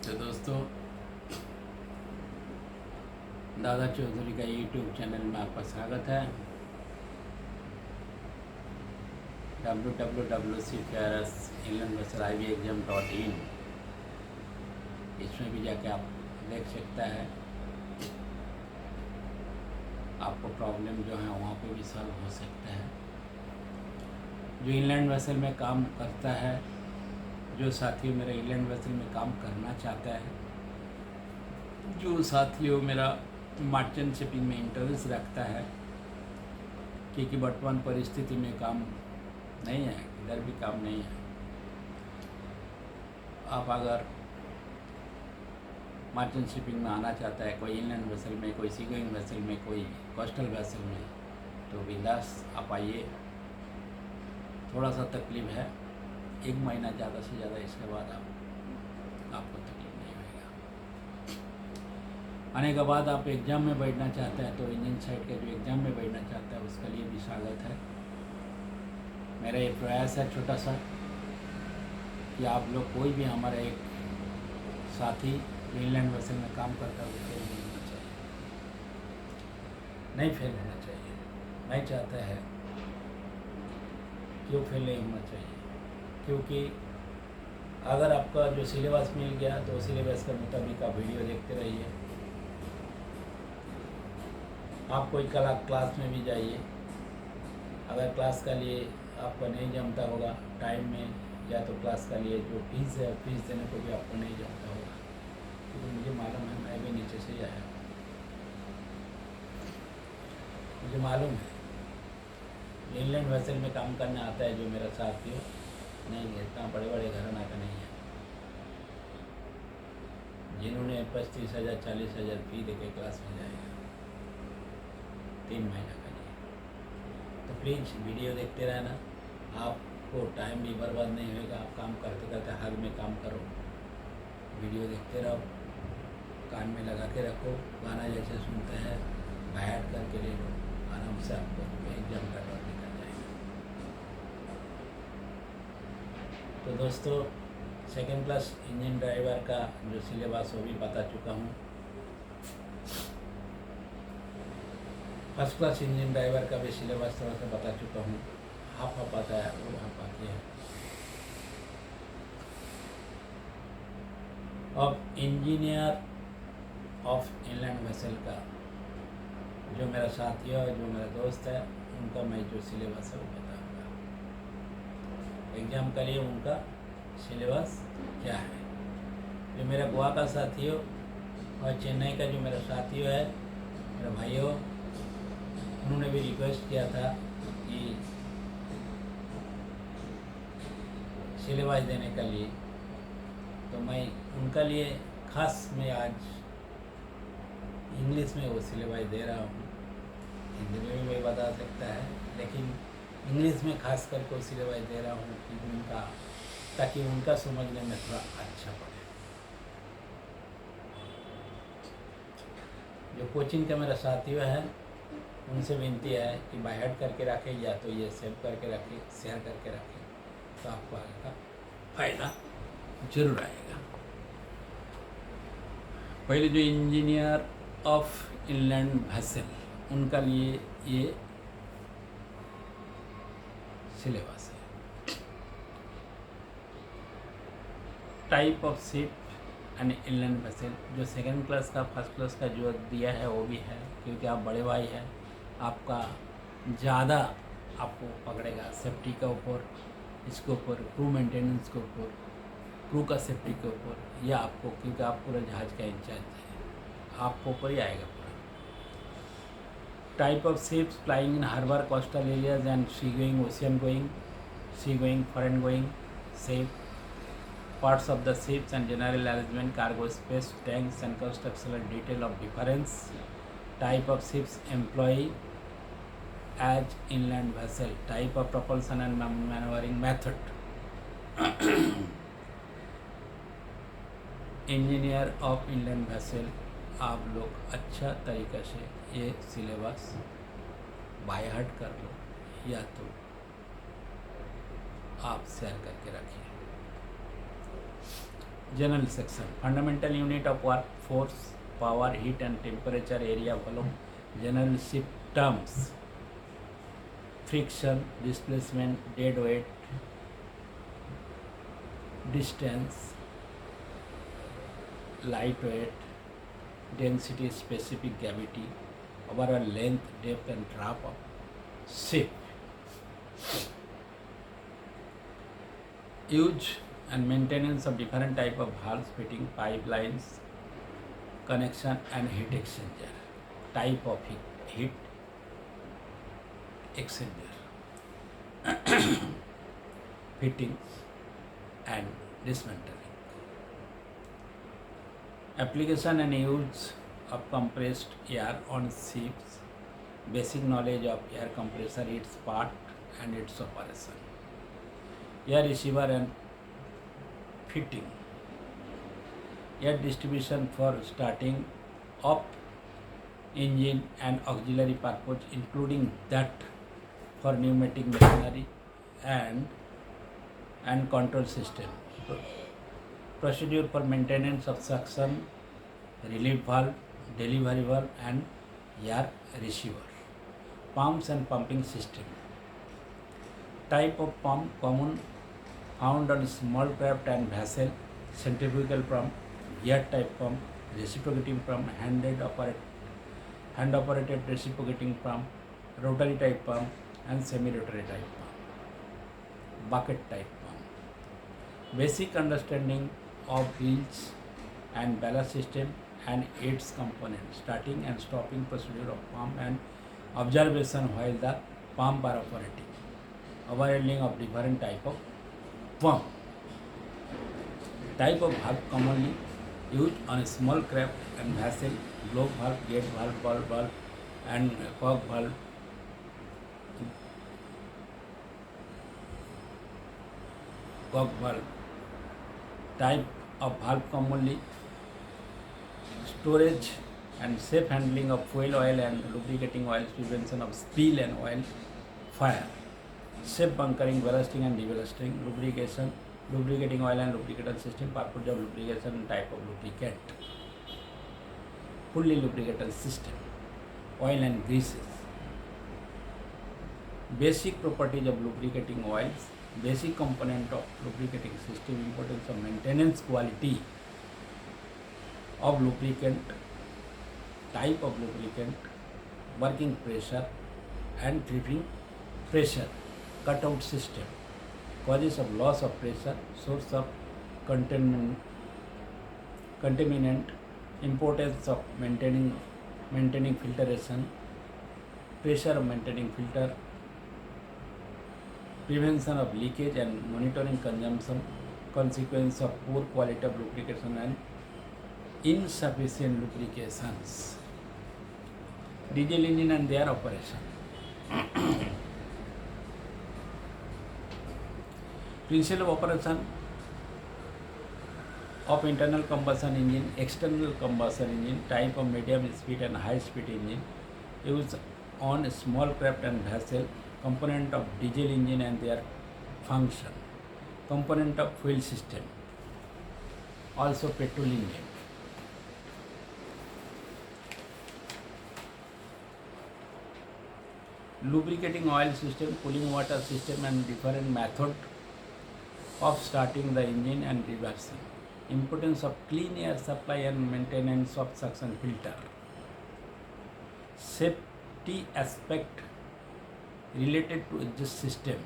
तो दोस्तों, दादा चौधरी का यूट्यूब चैनल में आपका स्वागत है। www.cfrs.inlandvessel.ivexam.in इसमें भी जाके आप देख सकता है। आपको प्रॉब्लम जो है वहाँ पे भी सॉल्व हो सकता है। जो इंलैंड वेसल में काम करता है, जो साथी मेरा इंलैंड वेसल में काम करना चाहता है, जो साथियों मेरा मर्चेंट शिपिंग में इंटरेस्ट रखता है, क्योंकि वर्तमान परिस्थिति में काम नहीं है, इधर भी काम नहीं है। आप अगर मर्चेंट शिपिंग में आना चाहता है, कोई इंलैंड वेसल में, कोई सी गोइंग वेसल में, कोई कोस्टल वेसल में, तो बिंदास आप आइए। थोड़ा सा तकलीफ है, 1 महीना ज़्यादा से ज़्यादा, इसके बाद आपको तकलीफ नहीं होगा। आने के बाद आप एग्ज़ाम में बैठना चाहते हैं, तो इंजन साइड के जो एग्ज़ाम में बैठना चाहता है उसके लिए भी स्वागत है। मेरा ये प्रयास है छोटा सा कि आप लोग कोई भी हमारा एक साथी इंलैंड वेसल में काम करता है, वो फेल नहीं होना चाहिए, नहीं फेल होना चाहिए। नहीं चाहता है, क्यों फेल नहीं होना चाहिए? क्योंकि अगर आपका जो सिलेबस मिल गया तो सिलेबस के मुताबिक आप वीडियो देखते रहिए। आप कोई क्लास में भी जाइए, अगर क्लास का लिए आपको नहीं जमता होगा टाइम में, या तो क्लास का लिए जो फीस है फीस देने को भी आपको नहीं जमता होगा, क्योंकि मुझे मालूम है, मैं भी नीचे से ही आया, मुझे मालूम है। इंलैंड वेसल में काम करने आता है जो मेरा साथी हो, नहीं इतना बड़े बड़े घराना का नहीं है। जिन्होंने 35,000 40,000 फी दे के क्लास में जाएगा 3 महीना का लिए, तो प्लीज़ वीडियो देखते रहना। आपको टाइम भी बर्बाद नहीं होगा। आप काम करते करते हाथ में काम करो, वीडियो देखते रहो, कान में लगा के रखो, गाना जैसे सुनते हैं बैठ करके ले लो, आराम से आपको एग्जाम का डर निकल जाएगा। तो दोस्तों, सेकेंड क्लास इंजन ड्राइवर का जो सिलेबस वो भी बता चुका हूँ। फर्स्ट क्लास इंजन ड्राइवर का भी सिलेबस थोड़ा सा बता चुका हूँ। हाफ आता है, वो हाफ आती है। अब इंजीनियर ऑफ इंलैंड वेसल का जो मेरा साथी है, जो मेरा दोस्त है, उनका मैं जो सिलेबस है वो बताऊँगा। एग्ज़ाम के लिए उनका सिलेबस क्या है। जो मेरा गोवा का साथी हो और चेन्नई का जो मेरा साथी है, मेरा भाई हो, उन्होंने भी रिक्वेस्ट किया था कि सिलेबस देने के लिए, तो मैं उनका लिए खास मैं आज इंग्लिश में वो सिलेबस दे रहा हूँ। हिंदी में भी मैं बता सकता है, लेकिन इंग्लिश में खास करके वो सिलेबस दे रहा हूँ कि उनका, ताकि उनका समझने में थोड़ा अच्छा पड़े। जो कोचिंग का मेरा साथी है, उनसे विनती है कि बाय हार्ट करके रखें, या तो ये सेव करके रखें, शेयर करके रखें, तो आपको आगे का फायदा जरूर आएगा। पहले जो इंजीनियर ऑफ इंलैंड वेसल, उनका लिए ये सिलेबस है। Type of ship and inland vessel, जो सेकेंड क्लास का फर्स्ट क्लास का जो दिया है वो भी है, क्योंकि आप बड़े भाई हैं, आपका ज़्यादा आपको पकड़ेगा सेफ्टी के ऊपर, इसके ऊपर क्रू मेंटेनेंस के ऊपर, क्रू का सेफ्टी के ऊपर, या आपको, क्योंकि आप पूरा जहाज का इंचार्ज है, आपको ऊपर ही आएगा पूरा। Type of ships flying in harbour, coastal areas and sea going, ocean going, sea going, foreign going ship, parts of the ships and general arrangement, cargo space, tanks and constructional detail of difference. Type of ships employ as inland vessel, type of propulsion and maneuvering method. Engineer of inland vessel, आप लोग अच्छा तरीक़े से ये syllabus by heart कर लो, या तो आप शेयर करके रखिए। General section. Fundamental unit of work: force, power, heat and temperature, area, volume. General terms: friction, displacement, dead weight, distance, light weight, density, specific gravity, overall length, depth and drop of ship. Use and maintenance of different type of valves, fitting, pipelines, connection and heat exchanger. Type of heat exchanger. Fittings and dismantling. Application and use of compressed air on ships. Basic knowledge of air compressor, its part and its operation. Air receiver and fitting. Air distribution for starting up engine and auxiliary purpose, including that for pneumatic machinery and control system. Procedure for maintenance of suction, relief valve, delivery valve and air receiver. Pumps and pumping system. Type of pump: common, found on small craft and vessel, centrifugal pump, gear type pump, reciprocating pump, hand operated reciprocating pump, rotary type pump and semi-rotary type pump. Bucket type pump. Basic understanding of wheels and ballast system and its components, starting and stopping procedure of pump and observation while the pump are operating. Overhandling of different type of pump. Type of valve commonly used on a small craft and vessel: globe valve, gate valve, ball valve and cork valve. Cork valve. Type of valve commonly: storage and safe handling of fuel oil and lubricating oils, prevention of spill and oil fire, safe bunkering, ballasting and deballasting, lubricating oil and lubricant system, purpose of lubrication and type of lubricant, fully lubricated system, oil and greases. Basic properties of lubricating oils, basic component of lubricating system, importance of maintenance, quality of lubricant, type of lubricant, working pressure and tripping pressure, cutout system, causes of loss of pressure, source of contaminant, importance of maintaining filtration, pressure of maintaining filter, prevention of leakage and monitoring consumption, consequence of poor quality of lubrication and insufficient lubrications. Diesel engine and their operation. Principle of operation of internal combustion engine, external combustion engine, type of medium speed and high speed engine, used on small craft and vessel, component of diesel engine and their function, component of fuel system, also petrol engine. Lubricating oil system, cooling water system and different method of starting the engine and reversing. Importance of clean air supply and maintenance of suction filter. Safety aspect related to this system.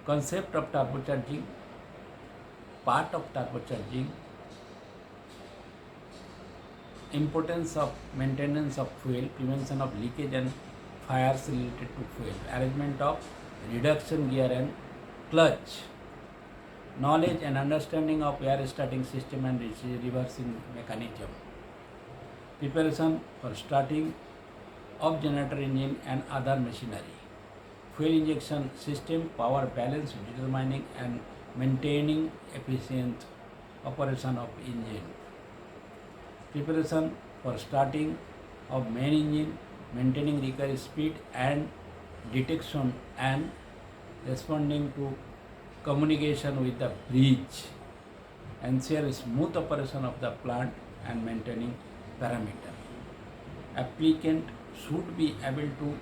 Concept of turbocharging, part of turbocharging, importance of maintenance of fuel, prevention of leakage and fires related to fuel, arrangement of reduction gear and clutch, knowledge and understanding of air starting system and reversing mechanism, preparation for starting of generator engine and other machinery, fuel injection system, power balance, determining and maintaining efficient operation of engine, preparation for starting of main engine, maintaining required speed and detection and responding to communication with the bridge ensure smooth operation of the plant and maintaining parameter. Applicant should be able to